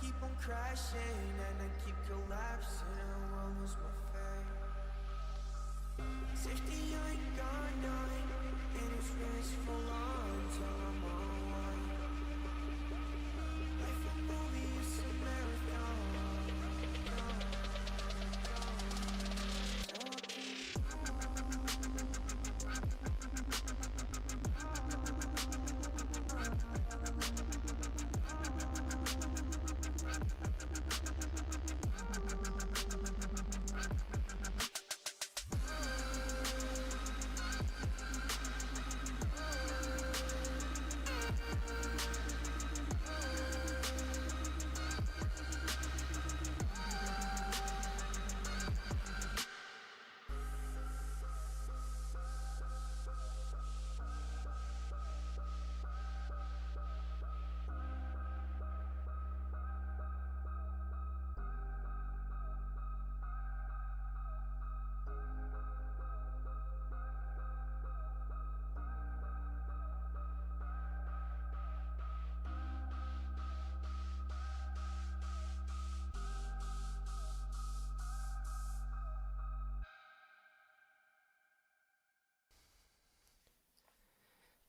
keep on crashing and I keep collapsing. I won't lose my faith. Safety, you ain't gone, none. And it's wishful until I'm on one. Life a movie, it's a marathon.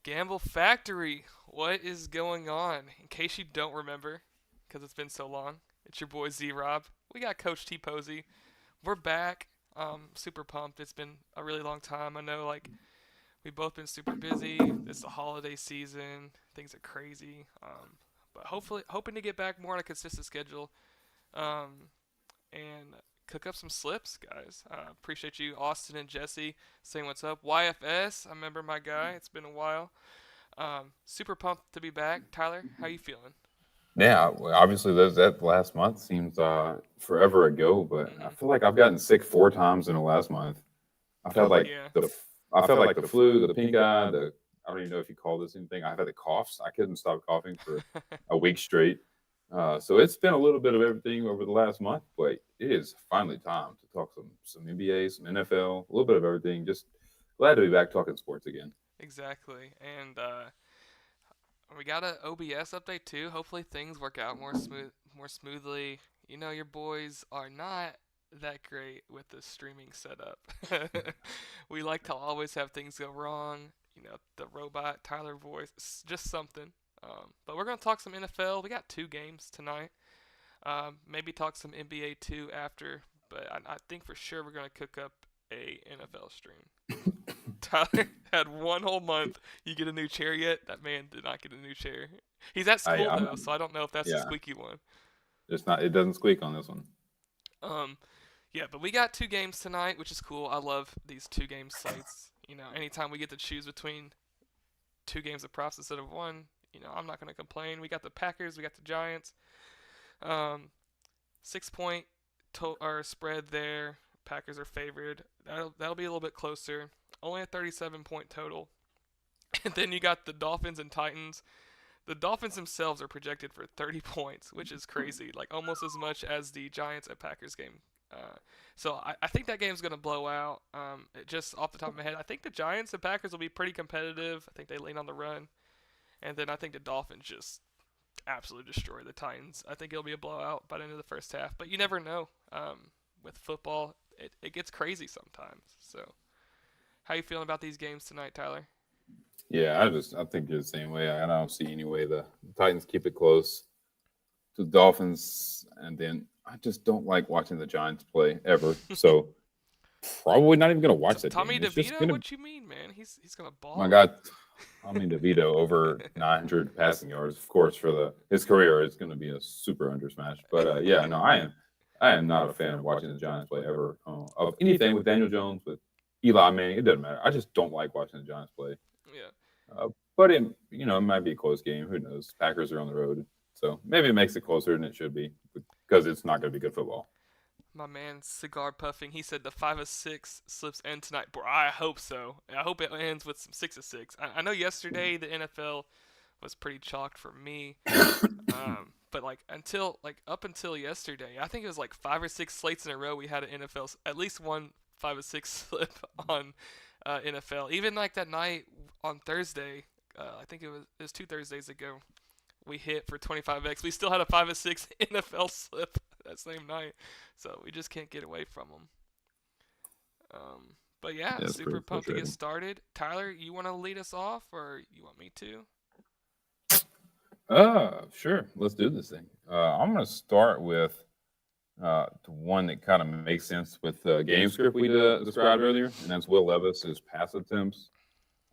Gamble Factory, what is going on? In case you don't remember, because it's been so long, it's your boy ZROB. We got Coach T Posey. We're back. Super pumped. It's been a really long time. I know, like, we've both been super busy. It's the holiday season. Things are crazy. But hopefully, hoping to get back more on a consistent schedule. Um, and cook up some slips, guys. Appreciate you, Austin and Jesse, saying what's up. YFS, I remember my guy. It's been a while. Super pumped to be back. Tyler, how you feeling? Yeah, well, obviously that last month seems forever ago, but I Mm-hmm. feel like I've gotten sick 4 times in the last month. I've had like Yeah. I've had like the flu, the pink eye, the I don't even know if you call this anything. I've had the coughs. I couldn't stop coughing for a week straight. So it's been a little bit of everything over the last month, but it is finally time to talk some NBA, some NFL, a little bit of everything. Just glad to be back talking sports again. Exactly. And we got a OBS update too. Hopefully things work out more smoothly. You know your boys are not that great with the streaming setup. We like to always have things go wrong. You know, the robot Tyler voice, just something. But we're gonna talk some NFL. We got 2 games tonight. Maybe talk some NBA too after. But I think for sure we're gonna cook up a NFL stream. Tyler had 1 whole month. You get a new chair yet? That man did not get a new chair. He's at I school I'm though, so I don't know if that's the yeah, squeaky one. it's not. It doesn't squeak on this one. Um, yeah, but we got 2 games tonight, which is cool. I love these 2 game slates. You know, anytime we get to choose between 2 games of props instead of one, I'm not gonna complain. We got the Packers, we got the Giants. Um, 6 point or spread there. Packers are favored. That'll be a little bit closer. Only a 37-point total. And then you got the Dolphins and Titans. The Dolphins themselves are projected for 30 points, which is crazy. Like almost as much as the Giants and Packers game. So I think that game's going to blow out. Just off the top of my head, I think the Giants and Packers will be pretty competitive. I think they lean on the run. And then I think the Dolphins just absolutely destroy the Titans. I think it'll be a blowout by the end of the first half. But you never know. With football, it gets crazy sometimes. So how you feeling about these games tonight, Tyler? Yeah, I think you're the same way. I don't see any way the Titans keep it close to the Dolphins, and then I just don't like watching the Giants play ever. So probably not even gonna watch that Tommy game. It's just DeVito? gonna What you mean, man? He's gonna my ball. God, I mean DeVito over 900 passing yards, of course, for the his career. It's gonna be a super under smash. But yeah, no, I am not a fan of watching the Giants play ever. Of anything with Daniel Jones, with Eli Manning, it doesn't matter. I just don't like watching the Giants play. Yeah. But it might be a close game. Who knows? Packers are on the road, so maybe it makes it closer than it should be because it's not going to be good football. My man, cigar puffing. He said the 5 of 6 slips end tonight. Bro, I hope so. I hope it ends with some 6 of 6. I know yesterday the NFL was pretty chalked for me. But up until yesterday, I think it was like 5 or 6 slates in a row. We had an NFL at least one 5 of 6 slip on NFL. Even like that night on Thursday, I think it was 2 Thursdays ago. we hit for 25x. We still had a 5-6 NFL slip that same night, so we just can't get away from them. But yeah, That's super pretty pumped to get frustrating. started. Tyler, you want to lead us off, or you want me to? Sure. Let's do this thing. I'm going to start with the one that kind of makes sense with the game script we described earlier, and that's Will Levis's pass attempts.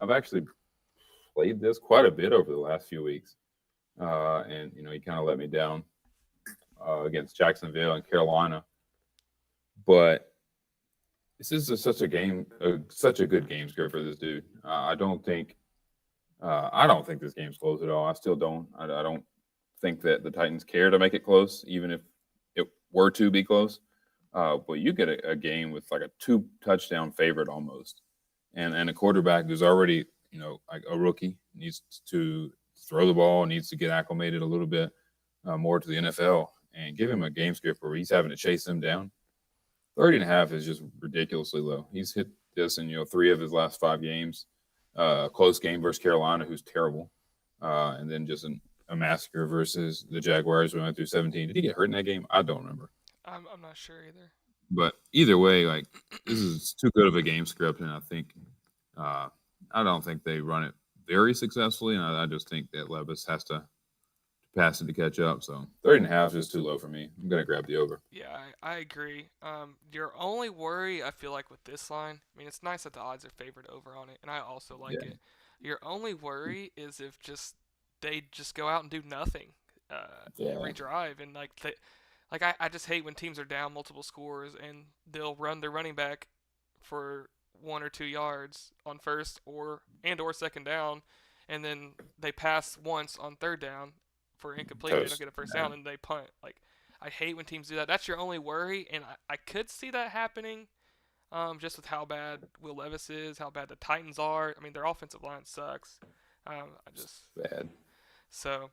I've actually played this quite a bit over the last few weeks, and he kind of let me down against Jacksonville and Carolina. But this is such a good game script for this dude. I don't think this game's close at all. I still don't. I don't think that the Titans care to make it close, even if it were to be close. But you get a game with like a 2-touchdown favorite almost, and a quarterback who's already like a rookie, needs to throw the ball, needs to get acclimated a little bit more to the NFL, and give him a game script where he's having to chase them down. 30.5 is just ridiculously low. He's hit this in 3 of his last 5 games. Close game versus Carolina, who's terrible, and then just a massacre versus the Jaguars. We went through 17. Did he get hurt in that game? I don't remember. I'm not sure either. But either way, like, this is too good of a game script, and I think I don't think they run it very successfully, and I just think that Levis has to pass it to catch up. So 30.5 is too low for me. I'm gonna grab the over. Yeah, I agree. Your only worry, I feel like, with this line, I mean, it's nice that the odds are favored over on it, and I also like Yeah. it. Your only worry is if they just go out and do nothing every Yeah. drive, and I just hate when teams are down multiple scores and they'll run their running back for 1 or 2 yards on first or second down, and then they pass once on third down for incomplete. They don't Toast. get a first Yeah. down and they punt. Like, I hate when teams do that. That's your only worry, and I could see that happening. Just with how bad Will Levis is, how bad the Titans are. I mean, their offensive line sucks. Bad. So,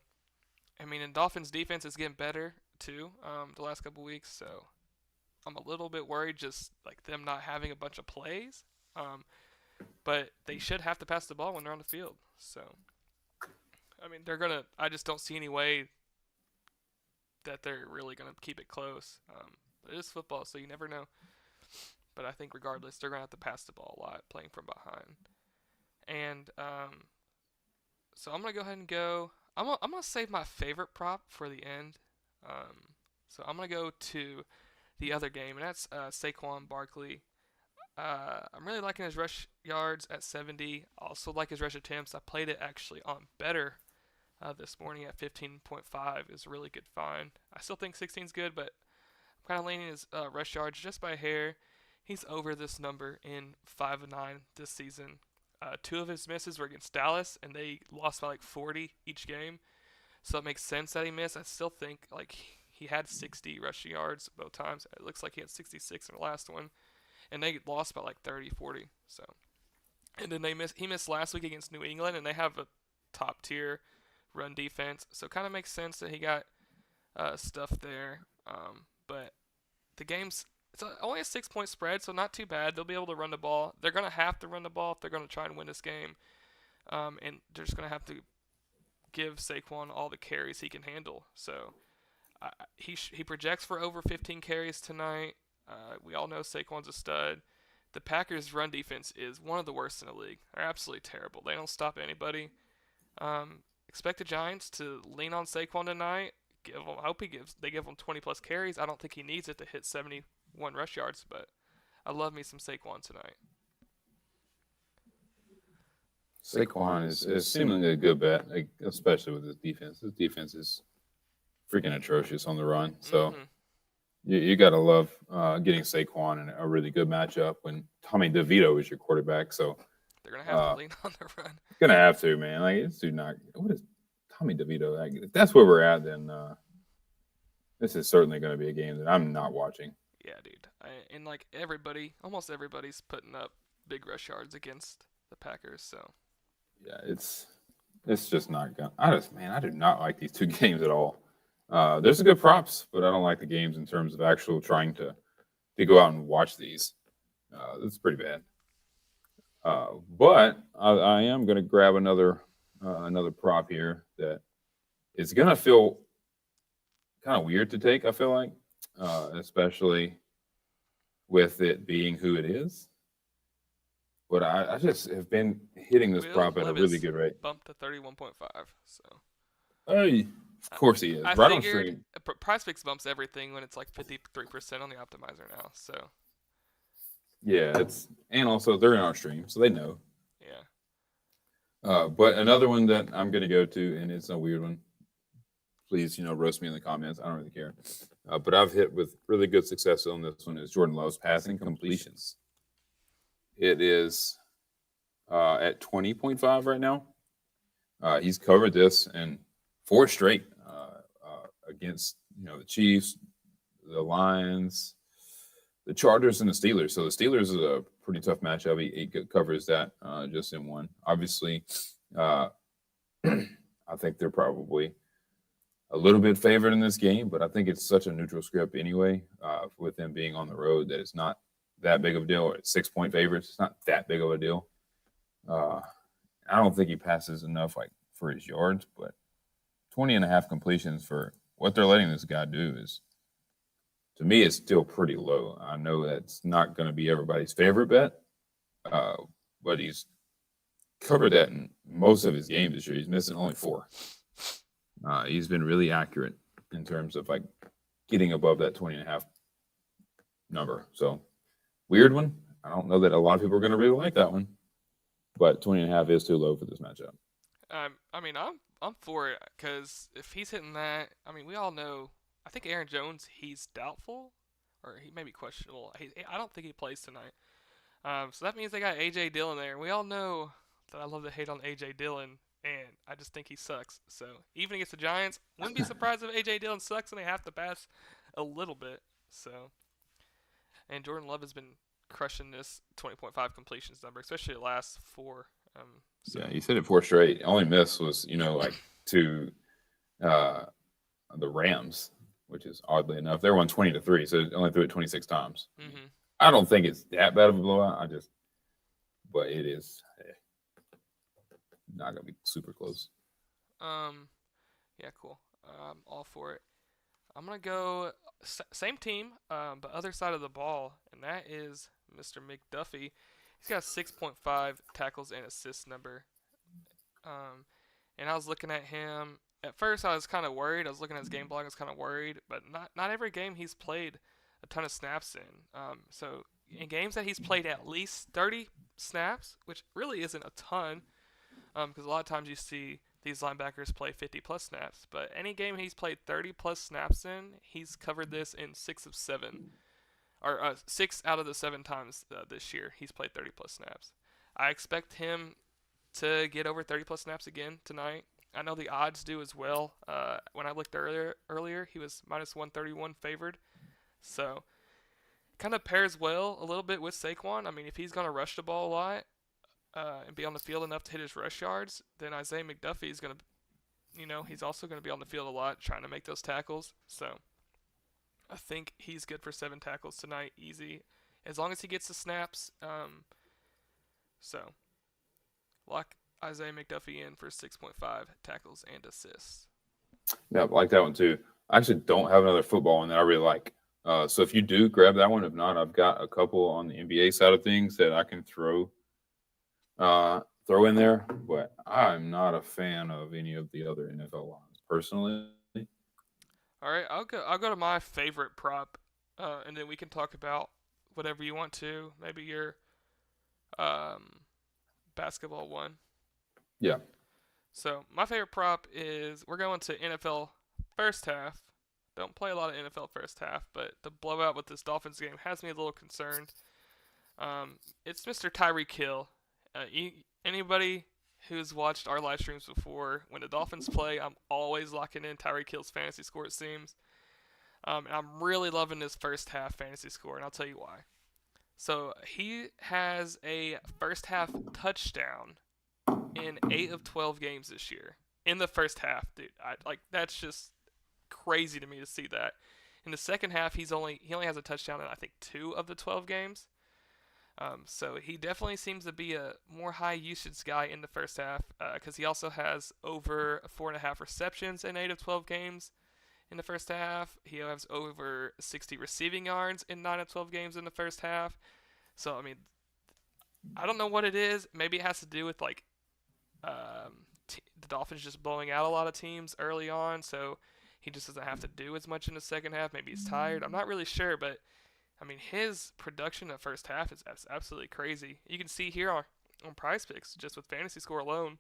I mean, and Dolphins defense is getting better too. The last couple weeks, so I'm a little bit worried, just like them not having a bunch of plays. But they should have to pass the ball when they're on the field. So, I mean, I just don't see any way that they're really gonna keep it close. But it is football, so you never know. But I think regardless, they're gonna have to pass the ball a lot, playing from behind. And so I'm gonna go ahead and go. I'm gonna save my favorite prop for the end. So I'm gonna go to the other game, and that's Saquon Barkley. I'm really liking his rush yards at 70. Also like his rush attempts. I played it actually on Betr this morning at 15.5. Is a really good find. I still think 16 is good, but I'm kind of leaning his rush yards just by a hair. He's over this number in 5 of 9 this season. 2 of his misses were against Dallas, and they lost by like 40 each game. So it makes sense that he missed. I still think like he had 60 rushing yards both times. It looks like he had 66 in the last one, and they lost by like 30, 40. So, and then he missed last week against New England, and they have a top tier run defense. So it kind of makes sense that he got stuff there. But the game's only a 6-point spread, so not too bad. They'll be able to run the ball. They're going to have to run the ball if they're going to try and win this game. And they're just going to have to give Saquon all the carries he can handle. So he projects for over 15 carries tonight. We all know Saquon's a stud. The Packers' run defense is one of the worst in the league. They're absolutely terrible. They don't stop anybody. Expect the Giants to lean on Saquon tonight. I hope they give him 20 plus carries. I don't think he needs it to hit 71 rush yards, but I love me some Saquon tonight. Saquon is seemingly a good bet, like, especially with his defense. His defense is freaking atrocious on the run. So you got to love getting Saquon in a really good matchup when Tommy DeVito is your quarterback. So they're going to have to lean on the run. Gonna have to, man. Like, this dude not. What is Tommy DeVito? Like, if that's where we're at, then this is certainly going to be a game that I'm not watching. Yeah, dude. And like almost everybody's putting up big rush yards against the Packers. So yeah, it's just not gonna. I do not like these 2 games at all. There's some good props, but I don't like the games in terms of actual trying to go out and watch these. It's pretty bad. But I am going to grab another prop here that it's gonna feel kind of weird to take. I feel like, especially with it being who it is. But I just have been hitting this Will prop at a really Levis good rate. bumped to 31.5. So Hey, of I, course he is. I Right on figured stream. Prizepicks bumps everything when it's like 53% on the optimizer now. So Yeah, and also they're in our stream, so they know. yeah. But another one that I'm gonna go to, and it's a weird one. Please, roast me in the comments. I don't really care. But I've hit with really good success on this one. Is Jordan Love's passing completions. It is at 20.5 right now. He's covered this in 4 straight against the Chiefs, the Lions, the Chargers, and the Steelers. So the Steelers is a pretty tough matchup. He covers that just in one. Obviously, I think they're probably a little bit favored in this game, but I think it's such a neutral script anyway, with them being on the road, that it's not that big of a deal. It's 6-point favorites. It's not that big of a deal. I don't think he passes enough for his yards, but 20.5 completions for what they're letting this guy do is, to me, it's still pretty low. I know that's not going to be everybody's favorite bet, but he's covered that in most of his games this year. He's missing only 4. He's been really accurate in terms of getting above that 20.5 number. So weird one. I don't know that a lot of people are going to really like that one, but 20.5 is too low for this matchup. I mean, I'm for it because if he's hitting that, I mean, we all know. I think Aaron Jones, he's doubtful, or he may be questionable. I don't think he plays tonight. So that means they got AJ Dillon there. We all know that I love to hate on AJ Dillon, and I just think he sucks. So even against the Giants, wouldn't be surprised if AJ Dillon sucks and they have to pass a little bit. So, and Jordan Love has been crushing this 20.5 completions number, especially the last 4. So. Yeah, he said it 4 straight. Only miss was to the Rams, which is oddly enough they're 120-3, so it only threw it 26 times. Mm-hmm. I don't think it's that bad of a blowout. But it is not gonna be super close. Yeah, cool. All for it. I'm gonna go same team, but other side of the ball, and that is Mr. McDuffie. He's got 6.5 tackles and assists number. And I was looking at him. At first, I was kind of worried. I was looking at his game blog. I was kind of worried, but not every game he's played a ton of snaps in. So in games that he's played at least 30 snaps, which really isn't a ton, because a lot of times you see these linebackers play 50 plus snaps. But any game he's played 30 plus snaps in, he's covered this in 6 of 7. Or 6 out of the 7 times this year he's played 30 plus snaps. I expect him to get over 30 plus snaps again tonight. I know the odds do as well. When I looked earlier, he was minus 131 favored. So kind of pairs well a little bit with Saquon. I mean, if he's going to rush the ball a lot and be on the field enough to hit his rush yards, then Isaiah McDuffie is going to, he's also going to be on the field a lot trying to make those tackles. So I think he's good for 7 tackles tonight, easy, as long as he gets the snaps. So lock Isaiah McDuffie in for 6.5 tackles and assists. Yeah, I like that one too. I actually don't have another football one that I really like. So if you do, grab that one. If not, I've got a couple on the NBA side of things that I can throw in there. But I'm not a fan of any of the other NFL lines personally. All right, I'll go to my favorite prop, and then we can talk about whatever you want to. Maybe your basketball one. Yeah. So my favorite prop is we're going to NFL first half. Don't play a lot of NFL first half, but the blowout with this Dolphins game has me a little concerned. It's Mr. Tyreek Hill. Anybody who's watched our live streams before, when the Dolphins play, I'm always locking in Tyreek Hill's fantasy score, it seems. And I'm really loving this first half fantasy score, and I'll tell you why. So he has a first half touchdown in 8 of 12 games this year. In the first half, dude. That's just crazy to me to see that. In the second half, he only has a touchdown in, I think, 2 of the 12 games. So he definitely seems to be a more high usage guy in the first half because he also has over 4.5 receptions in 8 of 12 games in the first half. He has over 60 receiving yards in 9 of 12 games in the first half. So, I mean, I don't know what it is. Maybe it has to do with like the Dolphins just blowing out a lot of teams early on, so he just doesn't have to do as much in the second half. Maybe he's tired. I'm not really sure, but I mean, his production in the first half is absolutely crazy. You can see here on Prizepicks, just with fantasy score alone,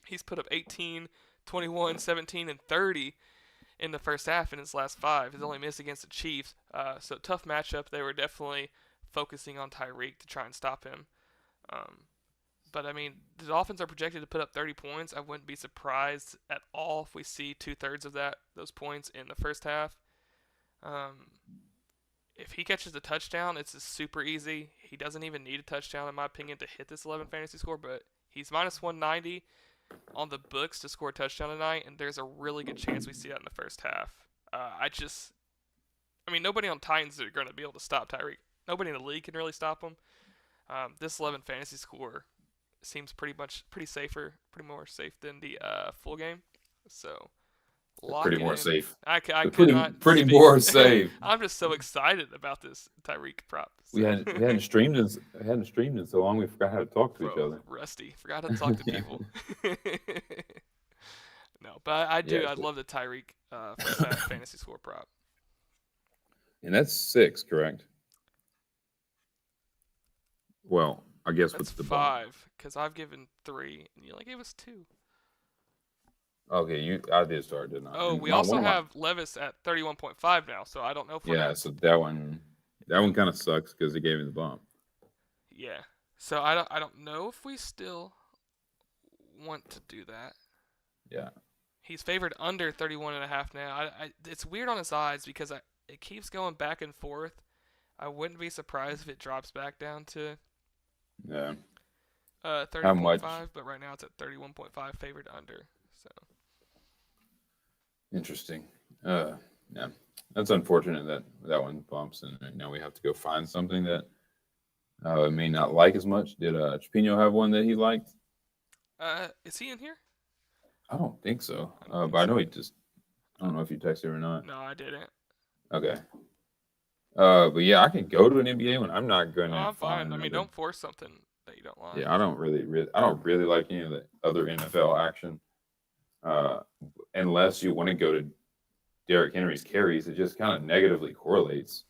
he's put up 18, 21, 17, and 30 in the first half in his last 5. His only miss against the Chiefs. So tough matchup. They were definitely focusing on Tyreek to try and stop him. But I mean, the Dolphins are projected to put up 30 points. I wouldn't be surprised at all if we see 2/3 of those points in the first half. If he catches a touchdown, it's just super easy. He doesn't even need a touchdown, in my opinion, to hit this 11 fantasy score. But he's minus 190 on the books to score a touchdown tonight, and there's a really good chance we see that in the first half. I mean, nobody on Titans are going to be able to stop Tyreek. Nobody in the league can really stop him. This 11 fantasy score seems pretty more safe than the full game. So lock Pretty it more in. safe. I could Pretty not pretty speak. more safe. I'm just so excited about this Tyreek prop. So. We hadn't streamed in so long we forgot how to talk to each other. Rusty, forgot how to talk to people. No, but I do. I love the Tyreek fantasy score prop. And that's 6, correct? Well, I guess That's with the 5 because I've given 3 and you only gave us 2. Okay, I did start, didn't I? Oh, we also have Levis at 31.5 now, so I don't know if we're so that one kind of sucks because it gave me the bump. Yeah, so I don't know if we still want to do that. Yeah, he's favored under 31.5 now. It's weird on his odds because it keeps going back and forth. I wouldn't be surprised if it drops back down to 30.5, but right now it's at 31.5 favored under. So interesting. Yeah, that's unfortunate that one bumps, and now we have to go find something that I may not like as much. Did Trapino have one that he liked? Is he in here? I don't think so. But I know I don't know if you texted or not. No, I didn't. Okay. But yeah, I can go to an NBA one. I'm not going to. I'm fine. I mean, don't force something that you don't like. Yeah, I don't really like any of the other NFL action. Unless you want to go to Derrick Henry's carries, it just kind of negatively correlates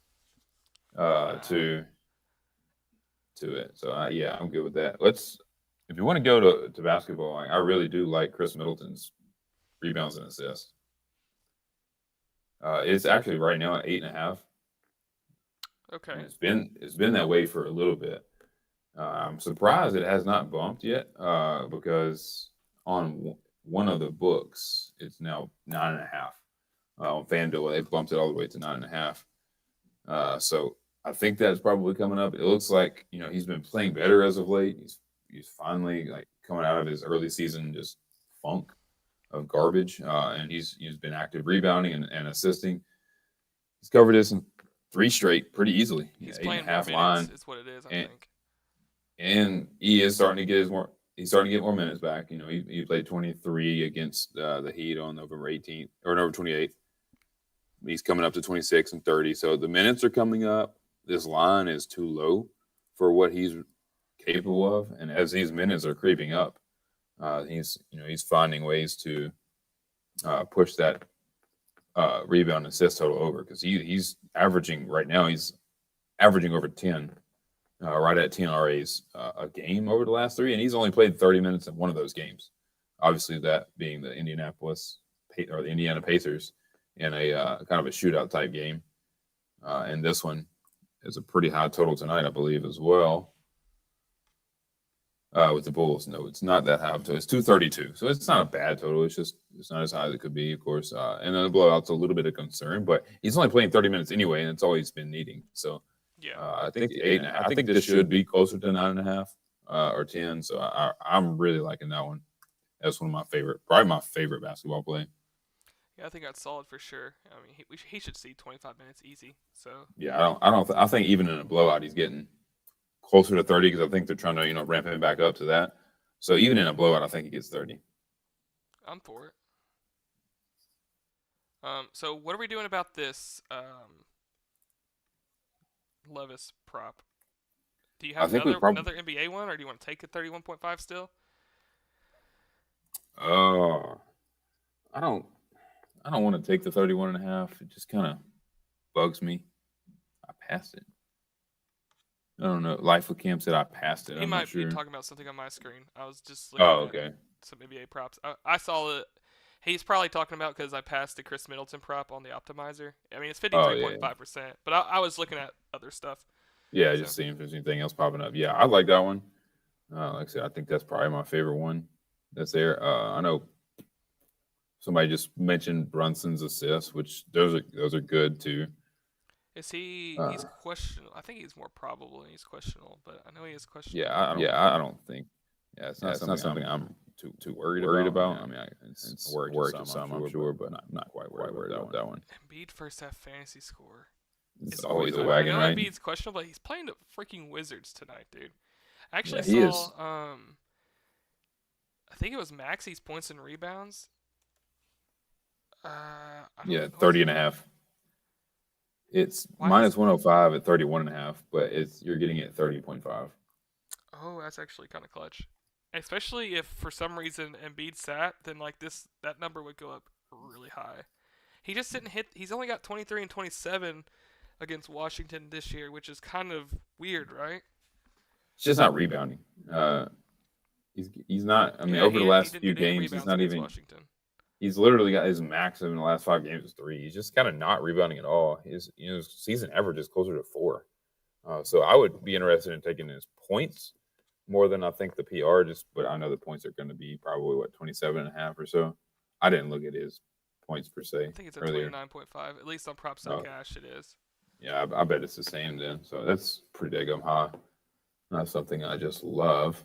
to it. So I'm good with that. If you want to go to basketball, I really do like Chris Middleton's rebounds and assists. It's actually right now at 8.5. Okay. And it's been that way for a little bit. I'm surprised it has not bumped yet because on one of the books it's now 9.5. On FanDuel they bumped it all the way to 9.5. So I think that's probably coming up. It looks like he's been playing better as of late. He's finally coming out of his early season just funk of garbage, and he's been active rebounding and assisting. He's covered this in 3 straight pretty easily. He's playing 8.5 line. Is what it is, I think. And he is starting to get he's starting to get more minutes back. He played 23 against the Heat on November 18th or November 28th. He's coming up to 26 and 30. So the minutes are coming up. This line is too low for what he's capable of, and as these minutes are creeping up, he's finding ways to push that rebound and assist total over because he's averaging right now. He's averaging over 10, right at 10 RAs a game over the last 3, and he's only played 30 minutes in one of those games. Obviously, that being the the Indiana Pacers in a kind of a shootout type game, and this one is a pretty high total tonight, I believe, as well. With the Bulls, no, it's not that high. So it's 232. So it's not a bad total. It's not as high as it could be, of course. And then the blowout's a little bit of concern, but he's only playing 30 minutes anyway, and it's all he's been needing. So I think 8.5. I think this should be closer to 9.5 or 10. So I'm really liking that one. That's probably my favorite basketball play. Yeah, I think that's solid for sure. I mean, he should see 25 minutes easy. So yeah, I think even in a blowout, he's getting closer to 30 because I think they're trying to, ramp him back up to that. So even in a blowout, I think he gets 30. I'm for it. So what are we doing about this Levis prop? Do you have another NBA one, or do you want to take a 31.5 still? I don't want to take the 31.5. It just kind of bugs me. I passed it. I don't know. Life with Cam said I passed it. He I'm might not sure. be talking about something on my screen. I was just looking at some NBA props. I saw it. He's probably talking about because I passed the Chris Middleton prop on the optimizer. I mean, it's 53.5%, but I was looking at other stuff. Yeah, just seeing if there's anything else popping up. Yeah, I like that one. Like I said, I think that's probably my favorite one that's there. I know somebody just mentioned Brunson's assists, which those are good too. Is he? He's questionable. I think he's more probable, and he's questionable. But I know he is questionable. I don't think. Yeah, it's not something I'm too worried about. I mean, it's worried to some, I'm sure, but not quite worried about that one. Embiid first half fantasy score. It's always a wagon, right? Embiid's questionable, but he's playing the freaking Wizards tonight, dude. I actually he saw. I think it was Maxi's points and rebounds. 30.5. It's minus 105 at 31.5, but you're getting it at 30.5. Oh, that's actually kind of clutch. Especially if for some reason Embiid sat, then that number would go up really high. He just didn't hit. He's only got 23 and 27 against Washington this year, which is kind of weird, right? It's just not rebounding. He's not. I mean, over the last few games, he's not even. Washington. He's literally got his maximum in the last 5 games is 3. He's just kind of not rebounding at all. His season average is closer to 4. So I would be interested in taking his points more than I think the PR. But I know the points are going to be probably 27.5 or so. I didn't look at his points per se. I think it's at 29.5. At least on props on cash, it is. Yeah, I bet it's the same then. So that's pretty daggum high. Not something I just love.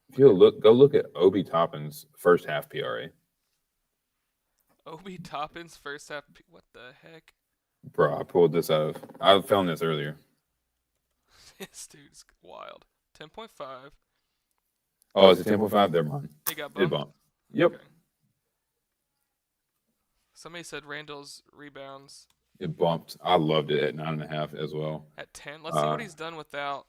If you go look at Obi Toppin's first half PRA. Obi Toppin's first half. What the heck? Bro, I found this earlier. This dude's wild. 10.5. Oh, is it 10.5? They're mine. It bumped. Yep. Okay. Somebody said Randall's rebounds. It bumped. I loved it at 9.5 as well. At 10. Let's see what he's done without.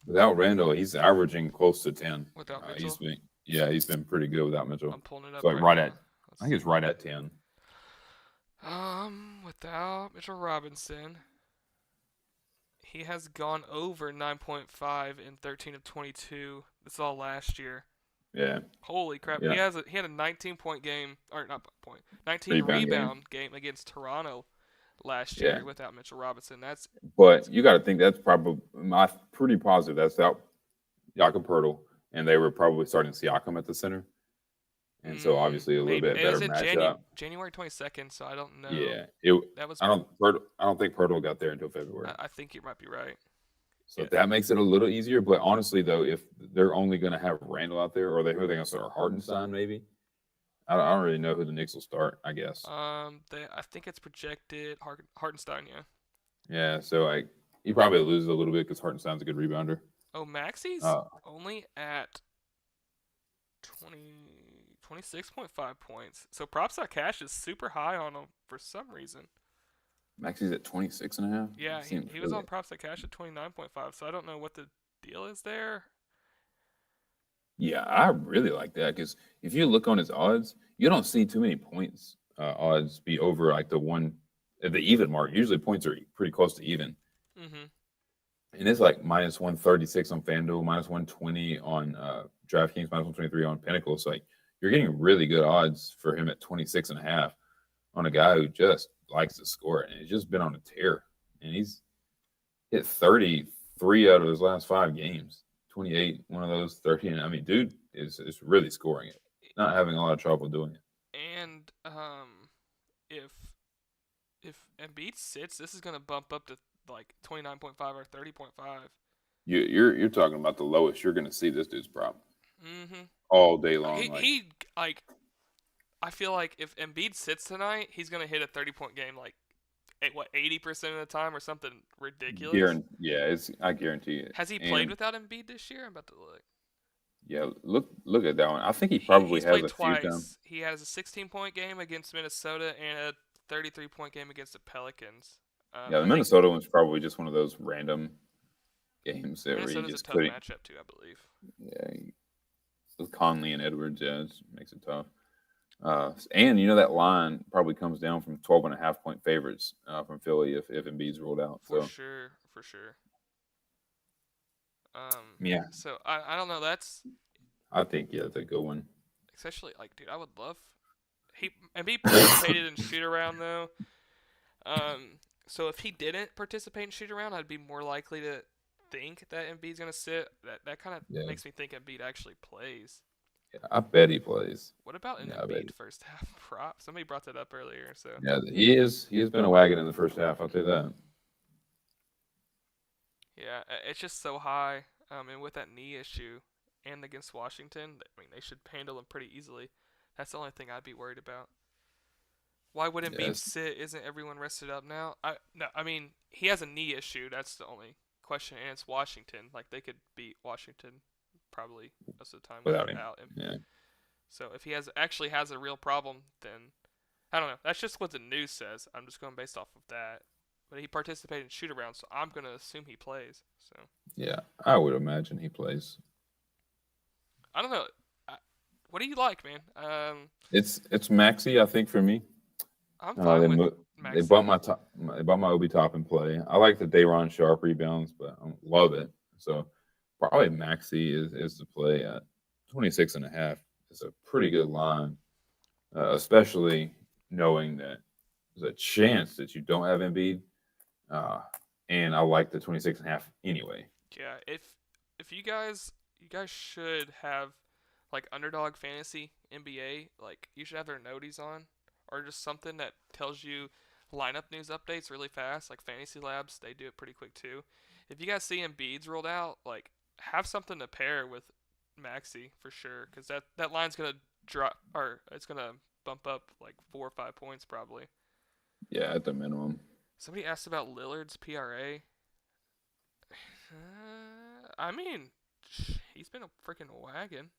Without Randall, he's averaging close to 10. Without Mitchell? He's been pretty good without Mitchell. I'm pulling it up. So I think it's right at 10. Without Mitchell Robinson, he has gone over 9.5 in 13 of 22. This is all last year. Yeah. Holy crap! Yeah. He had a 19-point game, or not point, 19 rebound game against Toronto last year without Mitchell Robinson. But you got to think that's probably pretty positive. That's without Jakob Poeltl, and they were probably starting Siakam at the center, and so obviously a little bit better matchup. January 22nd, so I don't know. Yeah, I don't think Poeltl got there until February. I think you might be right. So that makes it a little easier. But honestly, though, if they're only going to have Randall out there, or who are they going to start? Hartenstein, maybe. I don't really know who the Knicks will start. I guess. I think it's projected Hartenstein. Yeah. Yeah. So he probably loses a little bit because Hartenstein's a good rebounder. Oh, Maxi's only at 26.5 points. So props.cash is super high on him for some reason. Maxi's at 26.5. Yeah, he was on props.cash at 29.5. So I don't know what the deal is there. Yeah, I really like that because if you look on his odds, you don't see too many points odds be over like the even mark. Usually points are pretty close to even. Mm-hmm. And it's like minus 136 on FanDuel, minus 120 on DraftKings, minus 123 on Pinnacle. So you're getting really good odds for him at 26.5 on a guy who just likes to score, and he's just been on a tear. And he's hit 33 out of his last 5 games. 28, one of those 13. I mean, dude is really scoring it. Not having a lot of trouble doing it. And if Embiid sits, this is going to bump up to like 29.5 or 30.5. You're talking about the lowest you're going to see this dude's prop. Mm-hmm. All day long. I feel like if Embiid sits tonight, he's going to hit a 30-point game like what 80% of the time or something ridiculous. Yeah, I guarantee it. Has he played And without Embiid this year? I'm about to look. yeah, look at that one. I think he He probably he's has played a few times. twice. He has a 16-point game against Minnesota and a 33-point game against the Pelicans. Yeah, the I think Minnesota one's probably just one of those random games that where you Minnesota's a just tough put it. matchup too, I believe. Yeah, with Conley and Edwards, yeah, it makes it tough. And that line probably comes down from 12.5 point favorites from Philly if Embiid's ruled out. For So sure, for sure. yeah, So I don't know. That's I think that's a good one. especially like, dude, I would love Embiid participated in shoot around though. So if he didn't participate in shoot around, I'd be more likely to think that Embiid's gonna sit. That kind of Yeah, makes me think Embiid actually plays. yeah, I bet he plays. What about an Yeah, I bet. Embiid first half prop? Somebody brought that up earlier. So Yeah, he is. He has been a wagon in the first half. I'll tell you that. yeah, it's just so high. And with that knee issue and against Washington, I mean they should handle him pretty easily. That's the only thing I'd be worried about. Why would Embiid Yes. sit? Isn't everyone rested up now? I mean he has a knee issue. That's the only question, and it's Washington. Like they could beat Washington probably most of the time Without him. without him. Yeah. So if he actually has a real problem, then I don't know. That's just what the news says. I'm just going based off of that. But he participated in shoot around, so I'm gonna assume he plays. So Yeah, I would imagine he plays. I don't know. What do you like, man? It's Maxi, I think, for me. I'm fine with They Maxi. bumped my top. They bumped my Obi top in play. I like the Dayron Sharp rebounds, but I don't love it. So probably Maxi is the play at 26.5. It's a pretty good line, especially knowing that there's a chance that you don't have Embiid. And I like the 26.5 anyway. Yeah, if you guys should have like Underdog Fantasy NBA, like you should have their noties on or just something that tells you lineup news updates really fast, like Fantasy Labs, they do it pretty quick too. If you guys see Embiid's rolled out, like have something to pair with Maxi for sure cuz that line's going to drop or it's going to bump up like 4 or 5 points probably. Yeah, at the minimum. Somebody asked about Lillard's PRA. I mean, he's been a freaking wagon.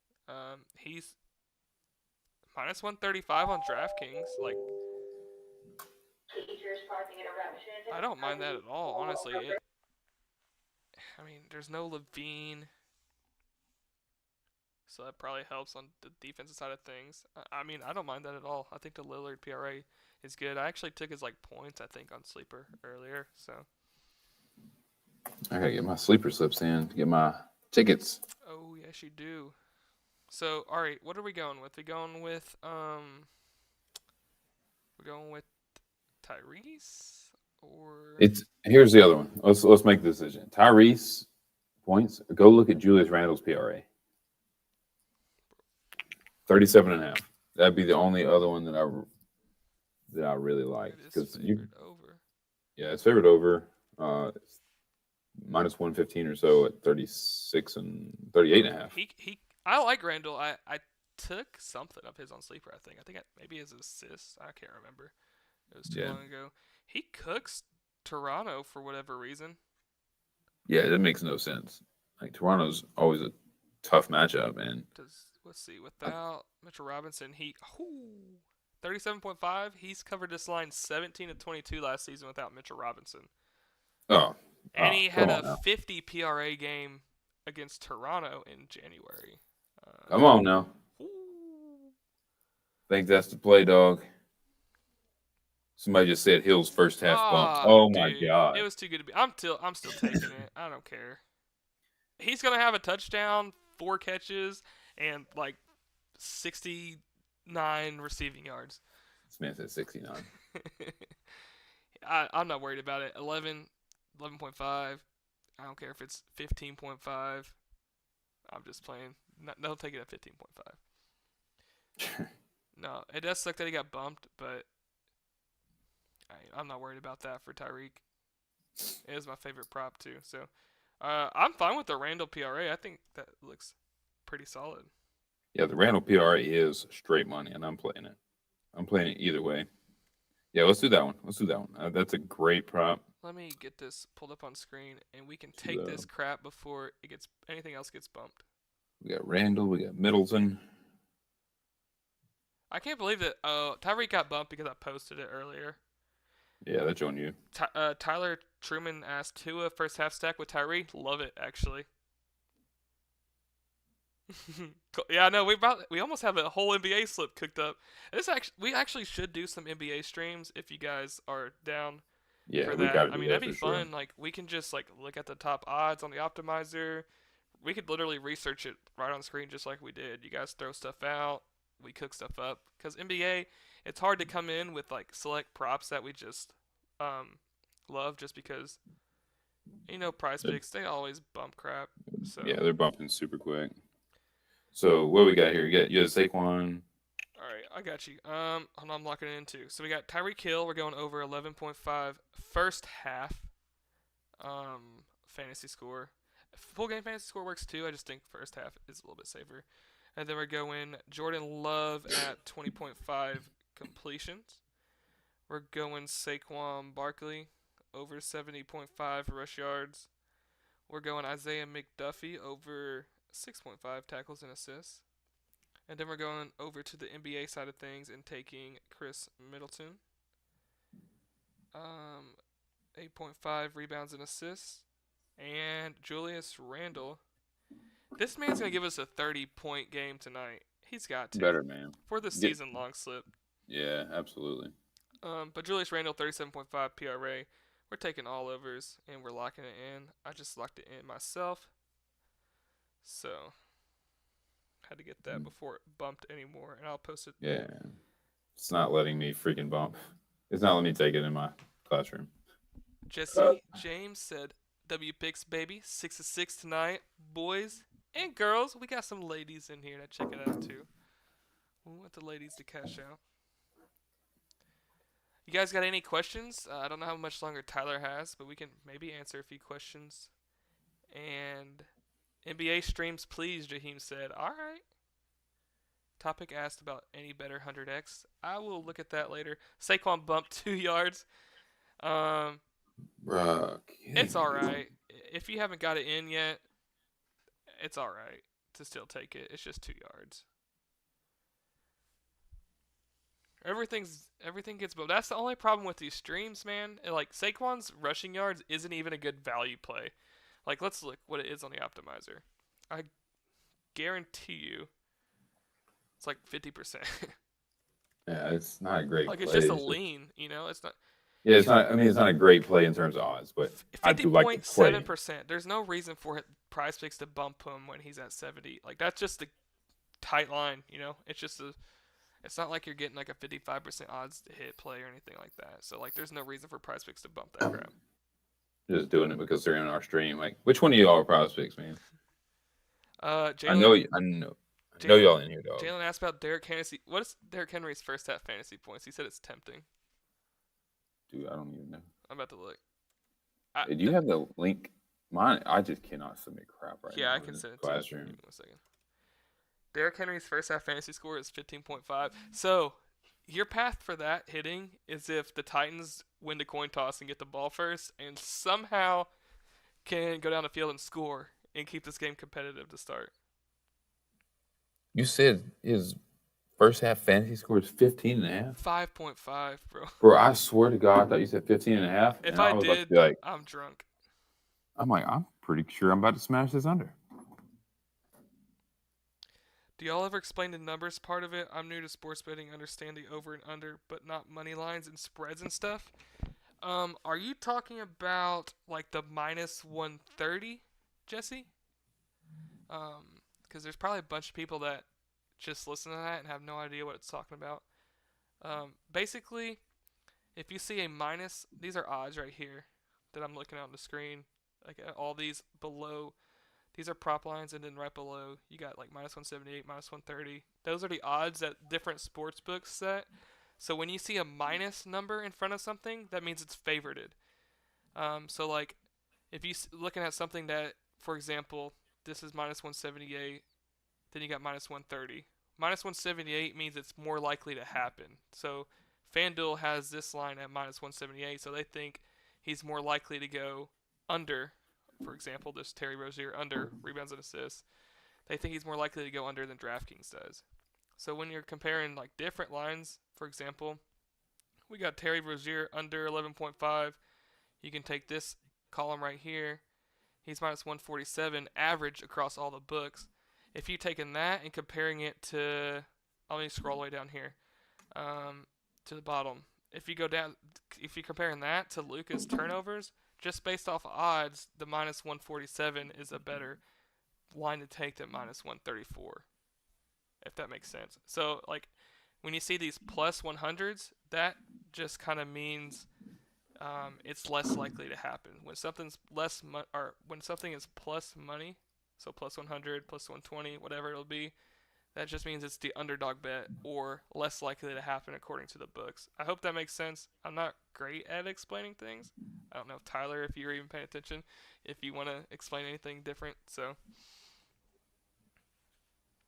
He's minus 135 on DraftKings. Like, I don't mind that at all, honestly. I mean, there's no Levine, so that probably helps on the defensive side of things. I mean, I don't mind that at all. I think the Lillard PRA is good. I actually took his like points, I think, on Sleeper earlier. So. I gotta get my sleeper slips in to get my tickets. Oh yes, you do. So, all right, what are we going with? We're going with Tyrese or Here's the other one. Let's make the decision. Tyrese points. Go look at Julius Randle's PRA. 37.5. That'd be the only other one that I really like because over. Yeah, it's favored over. Minus 115 or so at 36 and 38.5. I like Randall. I took something of his on Sleeper. I think maybe his assist. I can't remember. It was too long ago. He cooks Toronto for whatever reason. Yeah, that makes no sense. Like Toronto's always a tough matchup, man. Let's see. Without Mitchell Robinson, 37.5. He's covered this line 17 to 22 last season without Mitchell Robinson. And he had a 50 PRA game against Toronto in January. Come on now. Think that's the play, dog. Somebody just said Hill's first half bumped. Oh my god. It was too good to be. I'm still taking it. I don't care. He's gonna have a touchdown, 4 catches, and like 69 receiving yards. This man said 69. I'm not worried about it. 11.5. I don't care if it's 15.5. I'm just playing. They'll take it at 15.5. No, it does suck that he got bumped, but I'm not worried about that for Tyreek. It is my favorite prop too. So I'm fine with the Randall PRA. I think that looks pretty solid. Yeah, the Randall PRA is straight money, and I'm playing it. I'm playing it either way. Yeah, let's do that one. Let's do that one. That's a great prop. Let me get this pulled up on screen, and we can take So, this crap before it gets anything else gets bumped. we got Randall. We got Middleton. I can't believe that. Tyreek got bumped because I posted it earlier. Yeah, that's on you. Tyler Truman asked Tua first half stack with Tyree. Love it, actually. Cool. Yeah, no, we almost have a whole NBA slip cooked up. We actually should do some NBA streams if you guys are down Yeah, for we that. got to I do mean, that that'd be for sure. fun. Like we can just like look at the top odds on the optimizer. We could literally research it right on screen just like we did. You guys throw stuff out, we cook stuff up. Because NBA, it's hard to come in with like select props that we just um love just because Prize They're- Picks they always bump crap. So Yeah, they're bumping super quick. So what we got here? You got Saquon. all right, I got you. Hold on, I'm locking it in too. So we got Tyreek Hill. We're going over 11.5 first half. Fantasy score. Full game fantasy score works too. I just think first half is a little bit safer. And then we're going Jordan Love at 20.5 completions. We're going Saquon Barkley over 70.5 rush yards. We're going Isaiah McDuffie over 6.5 tackles and assists. And then we're going over to the NBA side of things and taking Chris Middleton. 8.5 rebounds and assists. And Julius Randle. This man's going to give us a 30-point game tonight. He's got to. Better, man. For the season-long slip. Yeah, absolutely. But Julius Randle, 37.5 PRA. We're taking all overs, and we're locking it in. I just locked it in myself. So, had to get that before it bumped anymore, and I'll post it. Yeah. It's not letting me freaking bump. It's not letting me take it in my classroom. Jesse James said, W Picks, baby. 6 of 6 tonight. Boys and girls. We got some ladies in here to check it out, too. We want the ladies to cash out. You guys got any questions? I don't know how much longer Tyler has, but we can maybe answer a few questions. And NBA streams, please, Jaheim said. All right. Topic asked about any better 100x. I will look at that later. Saquon bumped 2 yards. Bruh. It's all right. If you haven't got it in yet, it's all right to still take it. It's just 2 yards. Everything gets bumped. That's the only problem with these streams, man. Like Saquon's rushing yards isn't even a good value play. Like let's look what it is on the optimizer. I guarantee you, it's like 50%. Yeah, it's not a great like play. it's just a lean, It's not. Yeah, it's not. I mean, it's not a great play in terms of odds, but I do like the play. 50.7%. There's no reason for Prize Picks to bump him when he's at 70. Like that's just a tight line, It's just a. It's not like you're getting like a 55% odds to hit play or anything like that. So like, there's no reason for Prize Picks to bump that crap. Just doing it because they're in our stream. Like, which one of y'all are Prize Picks, man? Jalen, I know y'all in here, dog. Jalen asked about Derrick Henry. What is Derrick Henry's first half fantasy points? He said it's tempting. Dude, I don't even know. I'm about to look. Hey, do you have the link? Mine, I just cannot submit crap right now. Yeah, I can send it to you. Classroom. Give me 1 second. Derrick Henry's first half fantasy score is 15.5. So your path for that hitting is if the Titans win the coin toss and get the ball first and somehow can go down the field and score and keep this game competitive to start. You said his first half fantasy score is 15.5? 5.5, bro. Bro, I swear to God, I thought you said 15.5. If I was about to did, be like, I'm drunk. I'm pretty sure I'm about to smash this under. Do y'all ever explain the numbers part of it? I'm new to sports betting, understand the over and under, but not money lines and spreads and stuff. Are you talking about like the minus 130, Jesse? Because there's probably a bunch of people that just listen to that and have no idea what it's talking about. Basically, if you see a minus, these are odds right here that I'm looking at on the screen. Like all these below. These are prop lines, and then right below, you got like minus 178, minus 130. Those are the odds that different sports books set. So when you see a minus number in front of something, that means it's favorited. So like, if you're looking at something that, for example, this is minus 178, then you got minus 130. Minus 178 means it's more likely to happen. So FanDuel has this line at minus 178, so they think he's more likely to go under. For example, this Terry Rozier under rebounds and assists. They think he's more likely to go under than DraftKings does. So when you're comparing like different lines, for example, we got Terry Rozier under 11.5. You can take this column right here. He's minus 147 average across all the books. If you taken that and comparing it to, let me scroll all the way down here to the bottom. If you go down, if you're comparing that to Luka's turnovers, just based off odds, the minus 147 is a better line to take than minus 134, if that makes sense. So like when you see these plus 100s, that just kind of means it's less likely to happen. When something's or when something is plus money, so plus 100, plus 120, whatever it'll be, that just means it's the underdog bet or less likely to happen according to the books. I hope that makes sense. I'm not great at explaining things. I don't know, Tyler, if you're even paying attention, if you want to explain anything different. So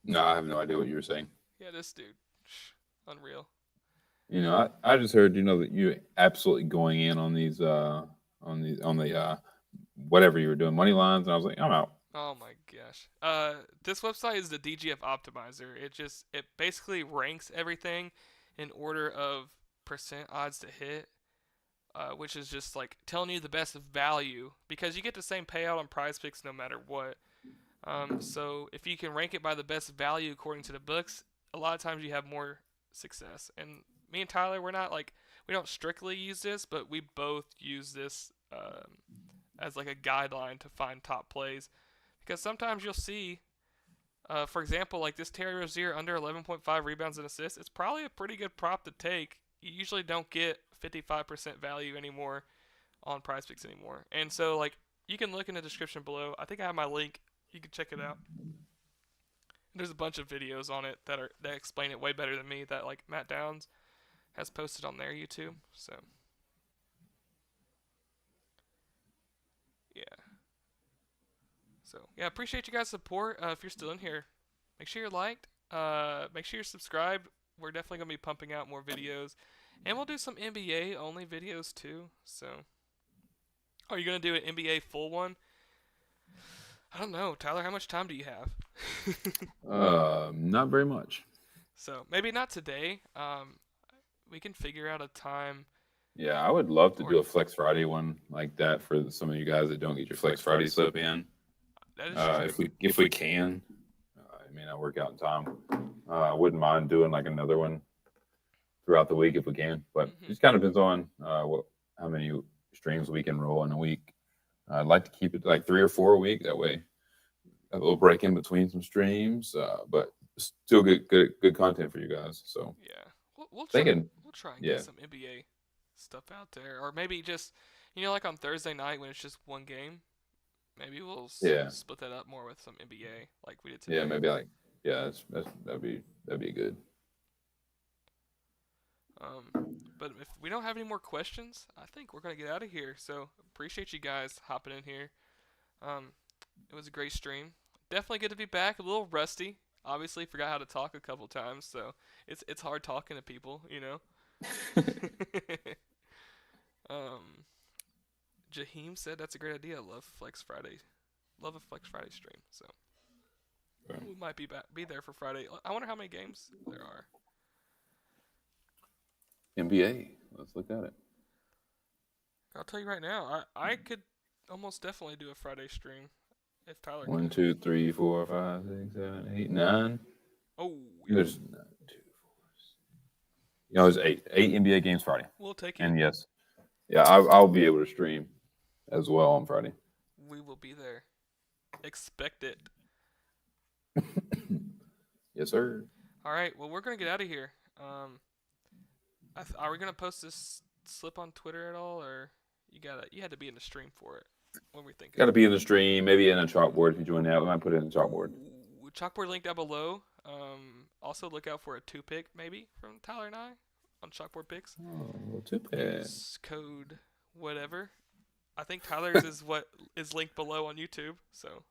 No, I have no idea what you were saying. yeah, this dude, unreal. You know, I just heard, you know, that you're absolutely going in on these whatever you were doing, money lines, and I was like, I'm out. Oh my gosh. This website is the DGF optimizer. It basically ranks everything in order of percent odds to hit, which is just like telling you the best value because you get the same payout on Prizepicks no matter what. So if you can rank it by the best value according to the books, a lot of times you have more success. And me and Tyler, we don't strictly use this, but we both use this as like a guideline to find top plays. Because sometimes you'll see, for example, like this Terry Rozier under 11.5 rebounds and assists, it's probably a pretty good prop to take. You usually don't get 55% value anymore on Prizepicks anymore. And so like you can look in the description below. I think I have my link. You can check it out. There's a bunch of videos on it that explain it way better than me that like Matt Downs has posted on their YouTube. So yeah. So yeah, appreciate you guys' support. If you're still in here, make sure you're liked. Make sure you're subscribed. We're definitely gonna be pumping out more videos, and we'll do some NBA only videos too. So, are you gonna do an NBA full one? I don't know, Tyler. How much time do you have? Not very much. So maybe not today. We can figure out a time. Yeah, I would love to do a Flex Friday one like that for some of you guys that don't get your Flex Friday slip in. That is true. If we can, it may not work out in time. I wouldn't mind doing like another one throughout the week if we can, but it just kind of depends on how many streams we can roll in a week. I'd like to keep it like 3 or 4 a week. That way, a little break in between some streams, but still good content for you guys. So yeah, we'll try. We'll try and yeah. get some NBA stuff out there, or maybe just like on Thursday night when it's just one game. Maybe we'll split that up more with some NBA like we did today. Yeah, maybe that'd be good. But if we don't have any more questions, I think we're gonna get out of here. So appreciate you guys hopping in here. It was a great stream. Definitely good to be back. A little rusty. Obviously forgot how to talk a couple times, so it's hard talking to people, Jaheim said that's a great idea. Love Flex Friday. Love a Flex Friday stream. So we might be there for Friday. I wonder how many games there are. NBA. Let's look at it. I'll tell you right now. I could almost definitely do a Friday stream if Tyler. 1, 2, 3, 4, 5, 6, 7, 8, 9. Oh. There's 9, 2, 4. There's 8 NBA games Friday. We'll take it. And yes, I'll be able to stream as well on Friday. We will be there. Expect it. Yes, sir. All right. Well, we're gonna get out of here. Are we gonna post this slip on Twitter at all, or you had to be in the stream for it? What were we thinking? Got to be in the stream, maybe in a chalkboard if you join that. We might put it in the chalkboard. Chalkboard link down below. Also look out for a 2-pick maybe from Tyler and I on Chalkboard Picks. Oh, 2-pick. Use code whatever. I think Tyler's is what is linked below on YouTube. So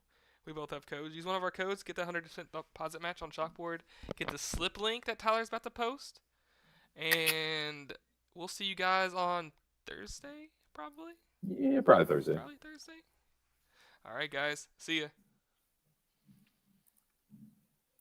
we both have codes. Use one of our codes. Get the 100% deposit match on Chalkboard. Get the slip link that Tyler's about to post. And we'll see you guys on Thursday, probably. Yeah, probably Thursday. Probably Thursday. All right, guys. See ya.